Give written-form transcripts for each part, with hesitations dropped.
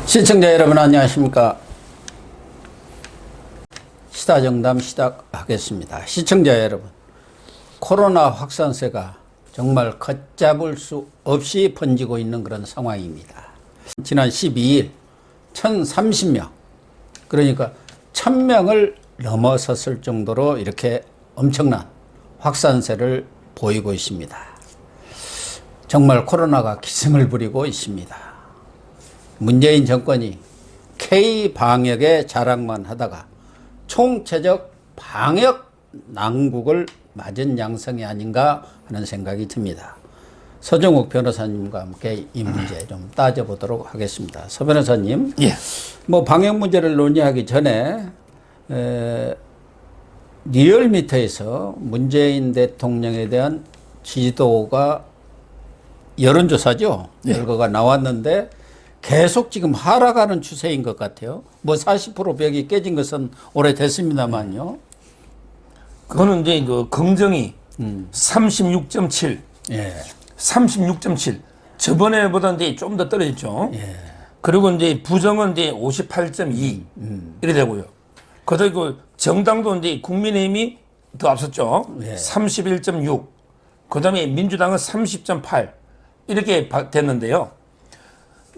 시청자 여러분 안녕하십니까. 시다정담 시작하겠습니다. 시청자 여러분, 코로나 확산세가 정말 걷잡을 수 없이 번지고 있는 그런 상황입니다. 지난 12일 1030명, 그러니까 1000명을 넘어섰을 정도로 이렇게 엄청난 확산세를 보이고 있습니다. 정말 코로나가 기승을 부리고 있습니다. 문재인 정권이 K-방역에 자랑만 하다가 총체적 방역 난국을 맞은 양상이 아닌가 하는 생각이 듭니다. 서정욱 변호사님과 함께 이 문제 좀 따져보도록 하겠습니다. 서 변호사님, 예. 뭐 방역 문제를 논의하기 전에 리얼미터에서 문재인 대통령에 대한 지지도가 여론조사죠. 예. 결과가 나왔는데 계속 지금 하락하는 추세인 것 같아요. 뭐 40% 벽이 깨진 것은 오래됐습니다만요. 그거는 이제 그 긍정이 36.7, 예. 36.7. 저번에보다 이제 좀 더 떨어졌죠. 예. 그리고 이제 부정은 이제 58.2 이래 되고요. 그리고 정당도 이제 국민의힘이 더 앞섰죠. 예. 31.6. 그다음에 민주당은 30.8 이렇게 됐는데요.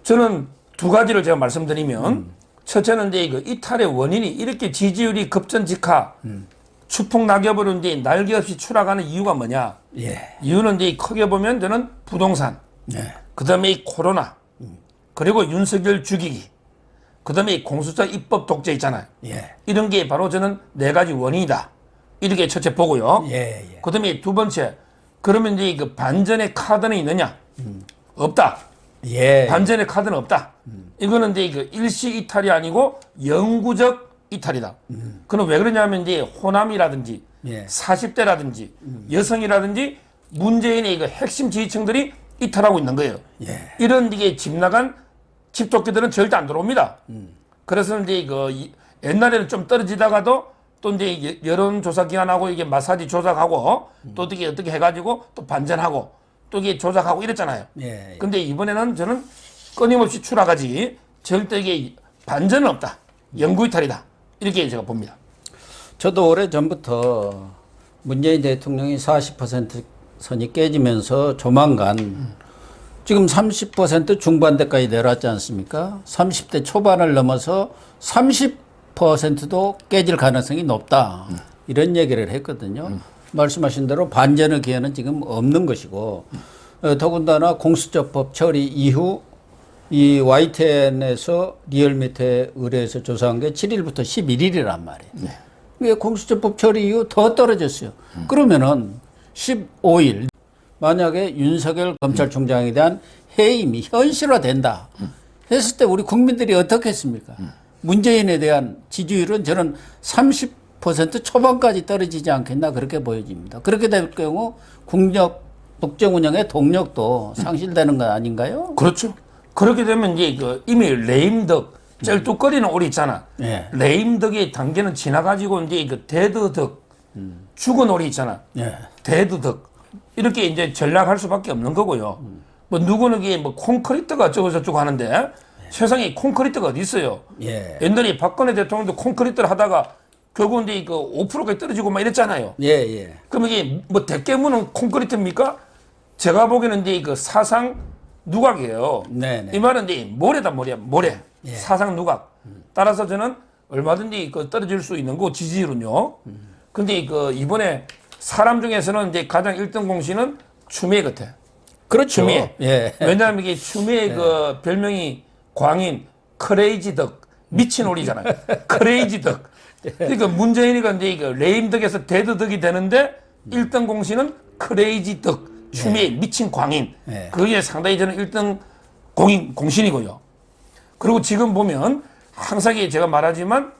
저는 두 가지를 제가 말씀드리면 첫째는 이제 그 이탈의 원인이 이렇게 지지율이 급전직하 추풍 낙엽으로 이제 날개 없이 추락하는 이유가 뭐냐? 예. 이유는 이제 크게 보면 저는 부동산, 예. 그다음에 이 코로나, 그리고 윤석열 죽이기, 그다음에 이 공수처 입법 독재 있잖아요. 예. 이런 게 바로 저는 네 가지 원인이다. 이렇게 첫째 보고요. 예. 예. 그다음에 두 번째, 그러면 이제 그 반전의 카드는 있느냐? 없다. 예. 반전의 카드는 없다. 이거는 이제 그 일시 이탈이 아니고 영구적 이탈이다. 그럼 왜 그러냐면 이제 호남이라든지 예. 40대라든지 여성이라든지 문재인의 그 핵심 지지층들이 이탈하고 있는 거예요. 예. 이런 이게 집 나간 집토끼들은 절대 안 들어옵니다. 그래서 이제 그 옛날에는 좀 떨어지다가도 또 이제 여론조사 기관하고 이게 마사지 조작하고 또 어떻게 해가지고 또 반전하고 또 이게 조작하고 이랬잖아요. 예. 근데 이번에는 저는 끊임없이 추락하지 절대 이게 반전은 없다. 영구이탈이다. 이렇게 제가 봅니다. 저도 오래전부터 문재인 대통령이 40% 선이 깨지면서 조만간 지금 30% 중반대까지 내려왔지 않습니까? 30대 초반을 넘어서 30%도 깨질 가능성이 높다. 이런 얘기를 했거든요. 말씀하신 대로 반전의 기회는 지금 없는 것이고, 더군다나 공수처법 처리 이후 이 YTN에서 리얼미터에 의뢰해서 조사한 게 7일부터 11일이란 말이에요. 네. 이게 공수처법 처리 이후 더 떨어졌어요. 그러면은 15일 만약에 윤석열 검찰총장에 대한 해임이 현실화된다 했을 때 우리 국민들이 어떻게 했습니까? 문재인에 대한 지지율은 저는 30% 초반까지 떨어지지 않겠나 그렇게 보여집니다. 그렇게 될 경우 국정 운영의 동력도 상실되는 거 아닌가요? 그렇죠. 그렇게 되면 이제 그 이미 레임덕, 쩔뚝거리는 오리 있잖아. 예. 레임덕의 단계는 지나가지고 이제 그 데드덕, 죽은 오리 있잖아. 예. 데드덕. 이렇게 이제 전락할 수밖에 없는 거고요. 뭐 누구는 이게 뭐 콘크리트가 어쩌고저쩌고 하는데 세상에 콘크리트가 어디 있어요. 예. 옛날에 박근혜 대통령도 콘크리트를 하다가 결국 이제 그 5%까지 떨어지고 막 이랬잖아요. 예, 예. 그럼 이게 뭐 대깨문은 콘크리트입니까? 제가 보기에는 이제 그 사상 누각이에요. 네네. 이 말은 이제 모래다, 모래. 예. 사상 누각. 따라서 저는 얼마든지 그 떨어질 수 있는 거 지지율은요. 근데 그 이번에 사람 중에서는 이제 가장 1등 공신은 추미애 같아. 그렇죠. 추미애. 예. 왜냐하면 이게 추미애 그 별명이 광인 크레이지 덕 미친 오리잖아요. 크레이지 덕. 그러니까 문재인이가 이제 그 레임덕에서 데드덕이 되는데 1등 공신은 크레이지 덕. 추미애 미친 광인. 네. 그게 상당히 저는 1등 공신이고요. 그리고 지금 보면 항상 제가 말하지만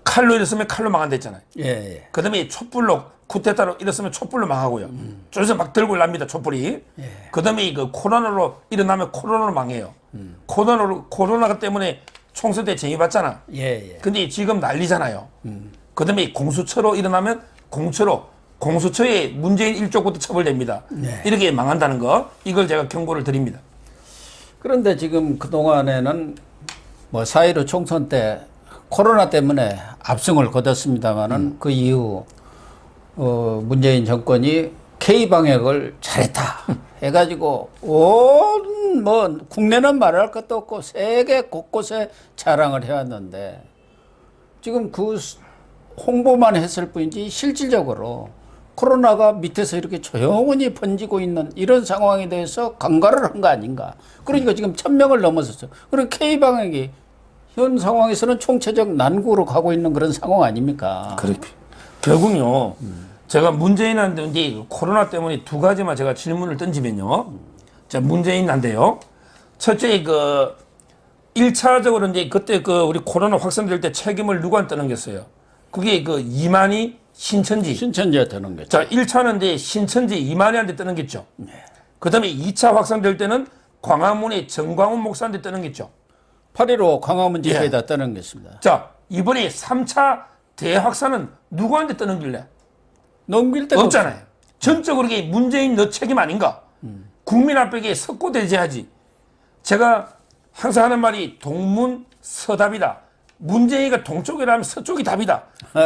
칼로 일었으면 칼로 망한다 했잖아요. 예, 예. 그 다음에 촛불로 쿠데타로 일었으면 촛불로 망하고요. 저기서 막 들고 납니다, 촛불이. 예. 그 다음에 그 코로나로 일어나면 코로나로 망해요. 코로나 때문에 총선 때 쟁의받잖아. 예, 예. 근데 지금 난리잖아요. 그 다음에 공수처로 일어나면 공수처에 문재인 일족부터 처벌됩니다. 네. 이렇게 망한다는 거, 이걸 제가 경고를 드립니다. 그런데 지금 그동안에는 뭐 4.15 총선 때 코로나 때문에 압승을 거뒀습니다만은 그 이후 문재인 정권이 K-방역을 잘했다 해가지고 온 뭐 국내는 말할 것도 없고 세계 곳곳에 자랑을 해왔는데 지금 그 홍보만 했을 뿐이지 실질적으로 코로나가 밑에서 이렇게 조용히 번지고 있는 이런 상황에 대해서 간과를 한 거 아닌가. 그러니까 지금 1,000명을 넘어섰어요. 그리고 K-방역이 현 상황에서는 총체적 난국으로 가고 있는 그런 상황 아닙니까? 그렇게. 결국요, 제가 문재인한테 이제 코로나 때문에 두 가지만 제가 질문을 던지면요. 자, 문재인한테요. 첫째, 1차적으로 이제 그때 우리 코로나 확산될 때 책임을 누구한테 떠넘겼어요? 그게 이만희 신천지. 신천지한테 는 거죠. 자, 1차는 이제 신천지 이만희한테 떠넘겼죠. 그 다음에 2차 확산될 때는 광화문의 정광훈 목사한테 떠넘겼죠. 8.15 광화문 집회에다 떠넘겼습니다. 자, 이번에 3차 대확산은 누구한테 떠넘길래? 넘길 데가 없잖아요. 전적으로 이게 문재인 너 책임 아닌가? 국민 앞에 석고대죄하지. 제가 항상 하는 말이 동문서답이다. 문재인이가 동쪽이라면 서쪽이 답이다.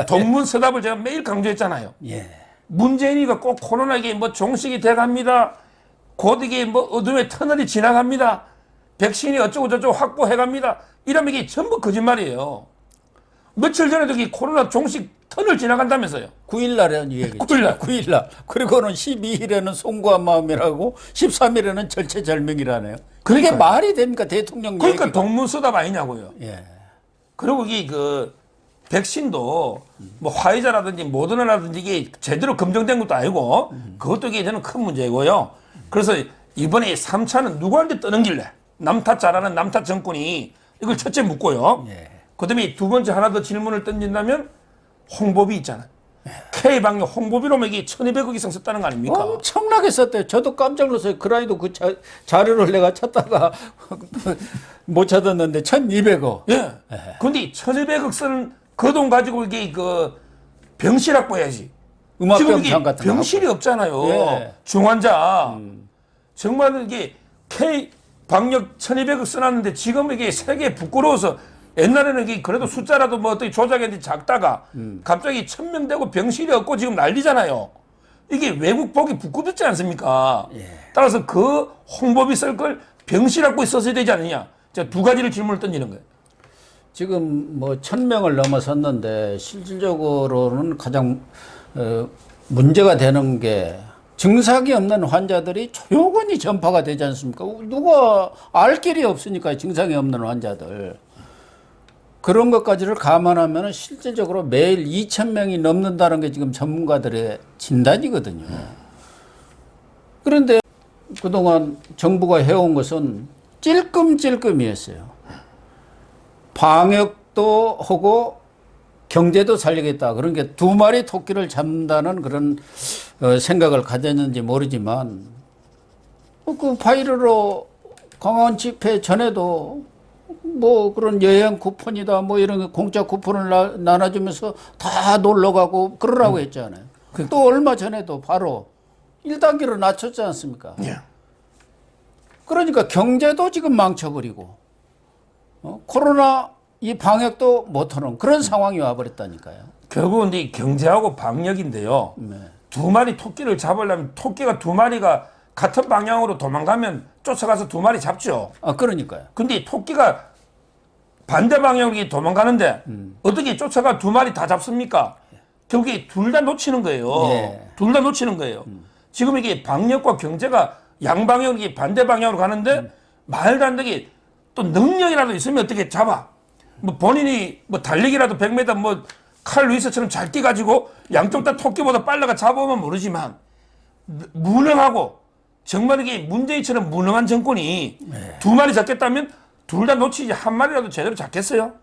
동문서답을 제가 매일 강조했잖아요. 예. 문재인이가 꼭 코로나에게 뭐 종식이 돼갑니다. 곧 이게 뭐 어둠의 터널이 지나갑니다. 백신이 어쩌고 저쩌고 확보해갑니다. 이러면 이게 전부 거짓말이에요. 며칠 전에도 이 코로나 종식 터널 지나간다면서요. 9일날에는 이 얘기죠. 9일날. 9일날. 그리고는 12일에는 송구한 마음이라고 13일에는 절체절명이라네요. 그게 그러니까요. 말이 됩니까? 대통령 그러니까 얘기가. 동문서답 아니냐고요. 예. 그리고 이게 백신도 뭐 화이자라든지 모더나라든지 이게 제대로 검증된 것도 아니고 그것도 이게 저는 큰 문제고요. 그래서 이번에 3차는 누구한테 떠넘길래? 남탓 잘하는 남탓 정권이 이걸 첫째 묻고요. 예. 그다음에 두 번째 하나 더 질문을 던진다면 홍보비 있잖아요. K방역 홍보비로 이게 1,200억 이상 썼다는 거 아닙니까? 엄청나게 썼대요. 저도 깜짝 놀랐어요. 그라이도 그 자료를 내가 찾다가 못 찾았는데 1,200억. 예. 근데 1,200억 쓰는 그 돈 가지고 이게 병실 확보해야지. 지금 음압병상 이게 같은 거. 병실이 없잖아요. 예. 중환자. 정말 이게 K 방역 1,200억 써놨는데 지금 이게 세계에 부끄러워서 옛날에는 이게 그래도 숫자라도 뭐 어떻게 조작했는지 작다가 갑자기 1,000명 되고 병실이 없고 지금 난리잖아요. 이게 외국 보기 부끄럽지 않습니까? 예. 따라서 그 홍보비 쓸 걸 병실 확보에 썼어야 되지 않느냐. 제가 두 가지를 질문을 던지는 거예요. 지금 뭐 1,000명을 넘어섰는데 실질적으로는 가장 문제가 되는 게 증상이 없는 환자들이 조용히 전파가 되지 않습니까? 누가 알 길이 없으니까 증상이 없는 환자들. 그런 것까지를 감안하면 실질적으로 매일 2,000명이 넘는다는 게 지금 전문가들의 진단이거든요. 그런데 그동안 정부가 해온 것은 찔끔찔끔이었어요. 방역도 하고 경제도 살리겠다. 그런 게 두 마리 토끼를 잡는다는 그런 생각을 가졌는지 모르지만 그 파이르로 강원 집회 전에도 뭐 그런 여행 쿠폰이다 뭐 이런 공짜 쿠폰을 나눠주면서 다 놀러 가고 그러라고 했잖아요. 또 얼마 전에도 바로 1단계로 낮췄지 않습니까? 예. 그러니까 경제도 지금 망쳐버리고 코로나 이 방역도 못하는 그런 상황이 와버렸다니까요. 결국은 이제 경제하고 방역인데요. 네. 두 마리 토끼를 잡으려면 토끼가 두 마리가 같은 방향으로 도망가면 쫓아가서 두 마리 잡죠. 아 그러니까요. 근데 토끼가 반대 방향으로 도망가는데 어떻게 쫓아가 두 마리 다 잡습니까? 결국에 둘 다 놓치는 거예요. 예. 둘 다 놓치는 거예요. 지금 이게 방역과 경제가 양방향으로 이게 반대 방향으로 가는데 말도 안 되게 또 능력이라도 있으면 어떻게 잡아? 뭐 본인이 뭐 달리기라도 100m 뭐 칼 루이스처럼 잘 뛰가지고 양쪽 다 토끼보다 빨라가 잡으면 모르지만 무능하고 정말 이게 문재인처럼 무능한 정권이 두 마리 잡겠다면 둘 다 놓치지 한 마리라도 제대로 잡겠어요?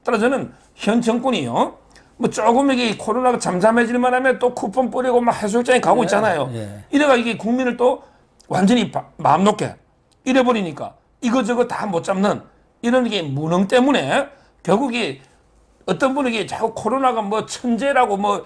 따라 저는 현 정권이요. 뭐 조금 이게 코로나가 잠잠해질만 하면 또 쿠폰 뿌리고 막 해수욕장에 가고 있잖아요. 예. 이래가 이게 국민을 또 완전히 마음 놓게 이래버리니까 이거저거 다 못 잡는 이런 게 무능 때문에 결국에 어떤 분은 이게 자꾸 코로나가 뭐 천재라고 뭐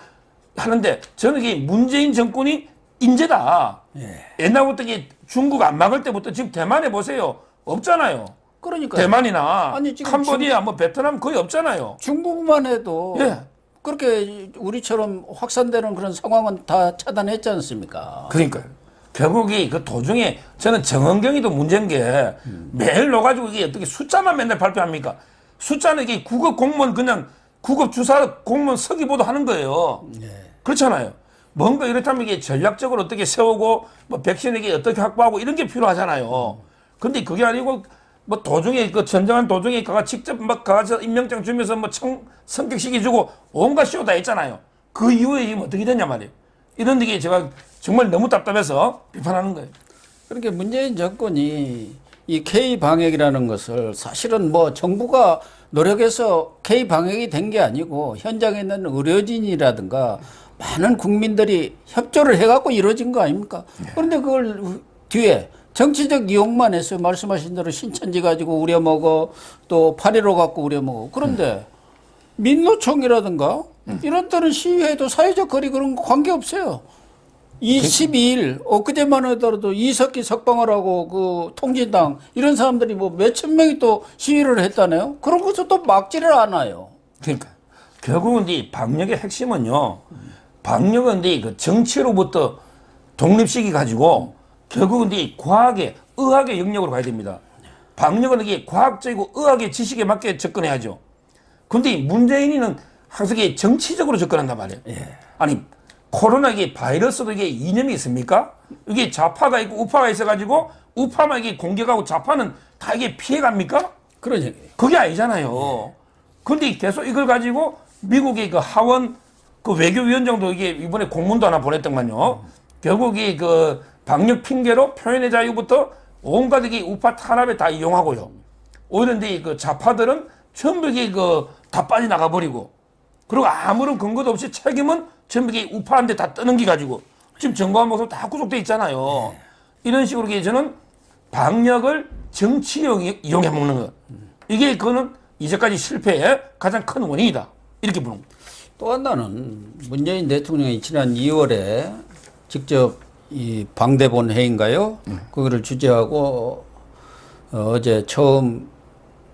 하는데 저는 이게 문재인 정권이 인재다. 예. 옛날부터 이게 중국 안 막을 때부터 지금 대만에 보세요. 없잖아요. 그러니까 대만이나 아니, 지금 캄보디아, 뭐 베트남 거의 없잖아요. 중국만 해도 예. 그렇게 우리처럼 확산되는 그런 상황은 다 차단했지 않습니까? 그러니까요. 결국이 그 도중에 저는 정은경이도 문제인 게 매일 넣어가지고 이게 어떻게 숫자만 맨날 발표합니까? 숫자는 이게 구급 공무원 그냥 구급 주사 공무원 서기보도 하는 거예요. 그렇잖아요. 뭔가 이렇다면 이게 전략적으로 어떻게 세우고 뭐 백신에게 어떻게 확보하고 이런 게 필요하잖아요. 근데 그게 아니고 뭐 도중에 그 전쟁한 도중에 가가 직접 막 가서 임명장 주면서 뭐 성격시키 주고 온갖 쇼 다 했잖아요. 그 이후에 지금 어떻게 됐냐 말이에요. 이런 게 제가 정말 너무 답답해서 비판하는 거예요. 그렇게 문재인 정권이 이 K 방역이라는 것을 사실은 뭐 정부가 노력해서 K 방역이 된 게 아니고 현장에 있는 의료진이라든가 많은 국민들이 협조를 해갖고 이루어진 거 아닙니까? 그런데 그걸 뒤에 정치적 이용만 했어요. 말씀하신 대로 신천지 가지고 우려먹어 또 8.15 갖고 우려먹어. 그런데 민노총이라든가 이런 데는 시위해도 사회적 거리 그런 거 관계없어요. 22일 엊그제만 하더라도 이석기 석방하라고 그 통진당 이런 사람들이 뭐 몇천 명이 또 시위를 했다네요. 그런 것도 또 막지를 않아요. 그러니까 결국은 이 방역의 핵심은요. 방역은 그 정치로부터 독립시키 가지고 결국은 이 과학의 의학의 영역으로 가야 됩니다. 방역은 이게 과학적이고 의학의 지식에 맞게 접근해야죠. 근데 문재인이는 항상 이게 정치적으로 접근한단 말이에요. 아니 코로나 이게 바이러스도 이게 이념이 있습니까? 이게 좌파가 있고 우파가 있어가지고 우파만 이게 공격하고 좌파는 다 이게 피해갑니까? 그런 얘기예요. 그게 아니잖아요. 근데 계속 이걸 가지고 미국의 그 하원 그 외교위원장도 이게 이번에 공문도 하나 보냈더만요. 결국 이그 방역 핑계로 표현의 자유부터 온갖 이게 우파 탄압에 다 이용하고요. 오히려 이제 그 좌파들은 전부 이게 그 다 빠져나가 버리고 그리고 아무런 근거도 없이 책임은 전부 이게 우파한테 다 떠넘기 가지고 지금 정부와 모습 다 구속돼 있잖아요. 이런 식으로 저는 방역을 정치용 이용해 먹는 것. 이게 그거는 이제까지 실패의 가장 큰 원인이다. 이렇게 보는 겁니다. 또 하나는 문재인 대통령이 지난 2월에 직접 이 방대본 회의인가요? 그거를 주재하고 어제 처음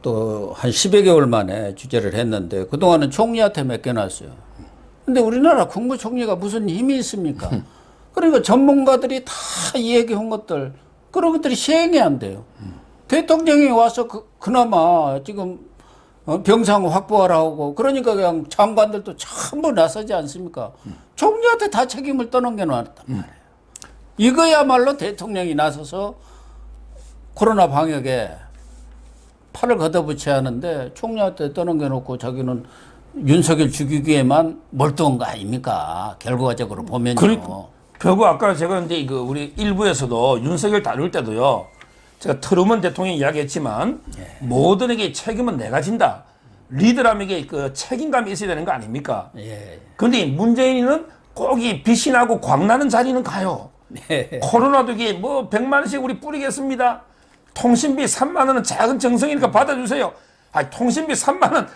또 한 10여 개월 만에 주재를 했는데 그동안은 총리한테 맡겨놨어요. 근데 우리나라 국무총리가 무슨 힘이 있습니까? 그러니까 전문가들이 다 얘기한 것들 그런 것들이 시행이 안 돼요. 대통령이 와서 그나마 지금 병상 확보하라고 그러니까 그냥 장관들도 전부 나서지 않습니까? 총리한테 다 책임을 떠넘겨놨단 말이에요. 이거야말로 대통령이 나서서 코로나 방역에 팔을 걷어붙여야 하는데 총리한테 떠넘겨놓고 자기는 윤석열 죽이기에만 몰두한 거 아닙니까? 결과적으로 보면요. 그러니까, 결국 아까 제가 이제 그 우리 일부에서도 윤석열 다룰 때도요. 제가 트루먼 대통령이 이야기했지만 모든에게 책임은 내가 진다. 리더람에게 그 책임감이 있어야 되는 거 아닙니까? 그런데 문재인은 꼭 이 빛이 나고 광나는 자리는 가요. 코로나도 이게 뭐 100만 원씩 우리 뿌리겠습니다. 통신비 3만 원은 작은 정성이니까 받아주세요. 아니 통신비 3만 원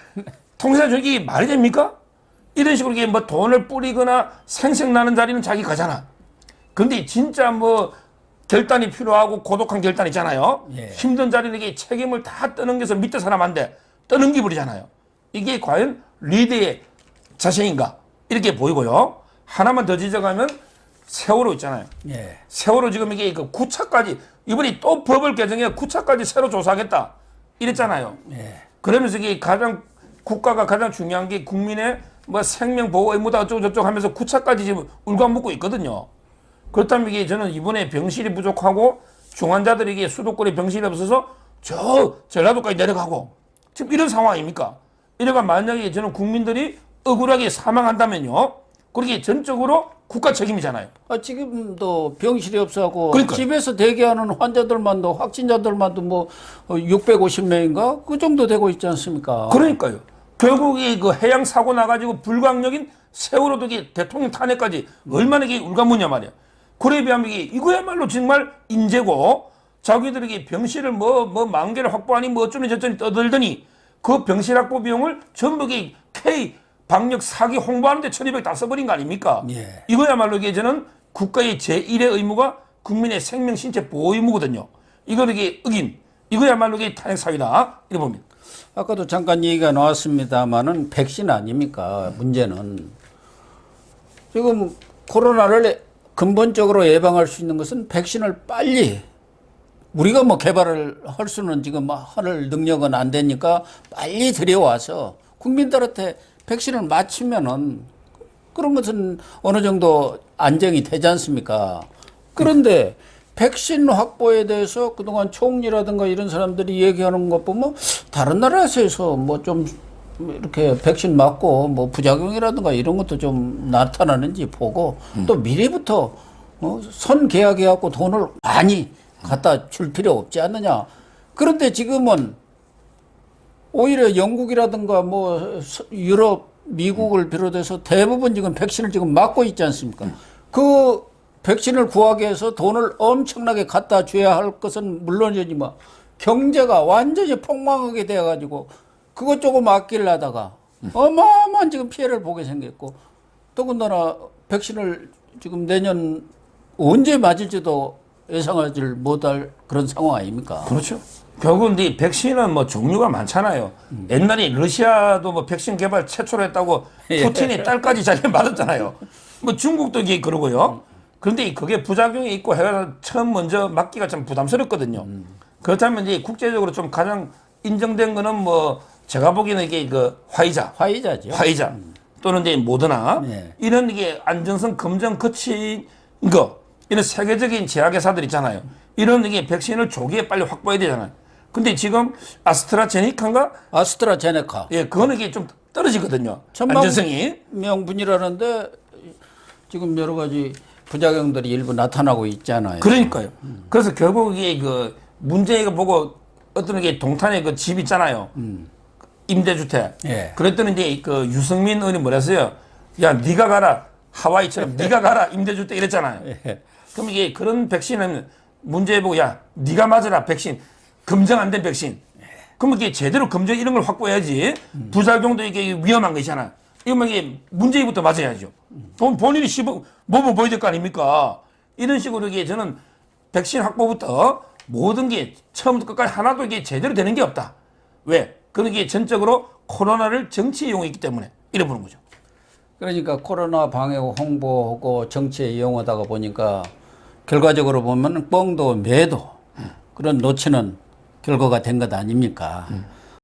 통신사 주기 말이 됩니까? 이런 식으로 이게 뭐 돈을 뿌리거나 생색나는 자리는 자기 가잖아. 근데 진짜 뭐 결단이 필요하고 고독한 결단 있잖아요. 힘든 자리는 이게 책임을 다 떠넘겨서 밑에 사람한테 떠넘기 버리잖아요. 이게 과연 리더의 자세인가? 이렇게 보이고요. 하나만 더 지적하면 세월호 있잖아요. 세월호 지금 이게 그 9차까지 이번에 또 법을 개정해 9차까지 새로 조사하겠다 이랬잖아요. 그러면서 이게 가장 국가가 가장 중요한 게 국민의 뭐 생명 보호 의무다 어쩌고 저쩌고 하면서 9차까지 지금 울고안묻고 있거든요. 그렇다면 이게 저는 이번에 병실이 부족하고 중환자들이 이게 수도권에 병실이 없어서 저 전라도까지 내려가고 지금 이런 상황입니까? 이래가 만약에 저는 국민들이 억울하게 사망한다면요. 그렇게 전적으로 국가 책임이잖아요. 지금도 병실이 없어갖고 그러니까요. 집에서 대기하는 환자들만도 확진자들만도 뭐 650명인가 그 정도 되고 있지 않습니까? 그러니까요. 결국 이그 해양 사고 나가지고 불가항력인 세월호도 이게 대통령 탄핵까지 얼마나 이게 울가무냐 말이야. 그래 비하면 이거야말로 정말 인재고 자기들에게 병실을 뭐 만 개를 확보하니 뭐 어쩌니 저쩌니 떠들더니 그 병실 확보 비용을 전부 K 방역 사기 홍보하는데 1,200 다 써버린 거 아닙니까? 이거야말로 이게 저는 국가의 제1의 의무가 국민의 생명 신체 보호 의무거든요. 이걸 이게 어긴 이거야말로 이게 탄핵 사유다. 이래 봅니다. 아까도 잠깐 얘기가 나왔습니다만은 백신 아닙니까? 문제는 지금 코로나를 근본적으로 예방할 수 있는 것은 백신을 빨리 우리가 뭐 개발을 할 수는 지금 할 능력은 안 되니까 빨리 들여와서 국민들한테 백신을 맞추면은 그런 것은 어느 정도 안정이 되지 않습니까? 그런데 백신 확보에 대해서 그동안 총리라든가 이런 사람들이 얘기하는 것 보면 다른 나라에서 뭐 좀 이렇게 백신 맞고 뭐 부작용이라든가 이런 것도 좀 나타나는지 보고 또 미리부터 선 계약해갖고 돈을 많이 갖다 줄 필요 없지 않느냐. 그런데 지금은 오히려 영국이라든가 뭐 유럽, 미국을 비롯해서 대부분 지금 백신을 지금 맞고 있지 않습니까? 그 백신을 구하기 위해서 돈을 엄청나게 갖다 줘야 할 것은 물론이지만 경제가 완전히 폭망하게 돼가지고 그것 조금 아끼려다가 어마어마한 지금 피해를 보게 생겼고 더군다나 백신을 지금 내년 언제 맞을지도 예상하지 못할 그런 상황 아닙니까? 그렇죠. 결국은 이 백신은 뭐 종류가 많잖아요. 옛날에 러시아도 뭐 백신 개발 최초로 했다고 푸틴이 딸까지 자기가 맞았잖아요. 뭐 중국도 이게 그러고요. 그런데 그게 부작용이 있고 해가 처음 먼저 맞기가 좀 부담스럽거든요. 그렇다면 이제 국제적으로 좀 가장 인정된 거는 뭐 제가 보기에는 이게 그 화이자죠. 화이자 또는 이제 모더나 네. 이런 이게 안전성 검증 거친 거 이런 세계적인 제약회사들 있잖아요. 이런 이게 백신을 조기에 빨리 확보해야 되잖아요. 근데 지금 아스트라제네카인가? 아스트라제네카. 예, 그거는 이게 좀 떨어지거든요. 천만 안전성이. 명분이라는데 지금 여러 가지 부작용들이 일부 나타나고 있잖아요. 그러니까요. 그래서 결국 이게 그 문제가 보고 어떤 게 동탄에 그 집 있잖아요. 임대주택. 예. 그랬더니 이제 그 유승민 의원이 뭐랬어요? 야, 네가 가라. 하와이처럼 네가 가라. 임대주택 이랬잖아요. 예. 그럼 이게 그런 백신은 문제 보고 야, 네가 맞아라. 백신. 검증 안 된 백신. 그러면 이게 제대로 검증 이런 걸 확보해야지. 부작용도 이게 위험한 것이잖아. 이러면 이게 문제부터 맞아야죠. 본인이 몸을 보여야 될 거 아닙니까? 이런 식으로 이게 저는 백신 확보부터 모든 게 처음부터 끝까지 하나도 이게 제대로 되는 게 없다. 왜? 그런 게 전적으로 코로나를 정치 이용했기 때문에 이래 보는 거죠. 그러니까 코로나 방역 홍보하고 정치에 이용하다가 보니까 결과적으로 보면 뻥도 매도 그런 놓치는 결과가 된 것 아닙니까?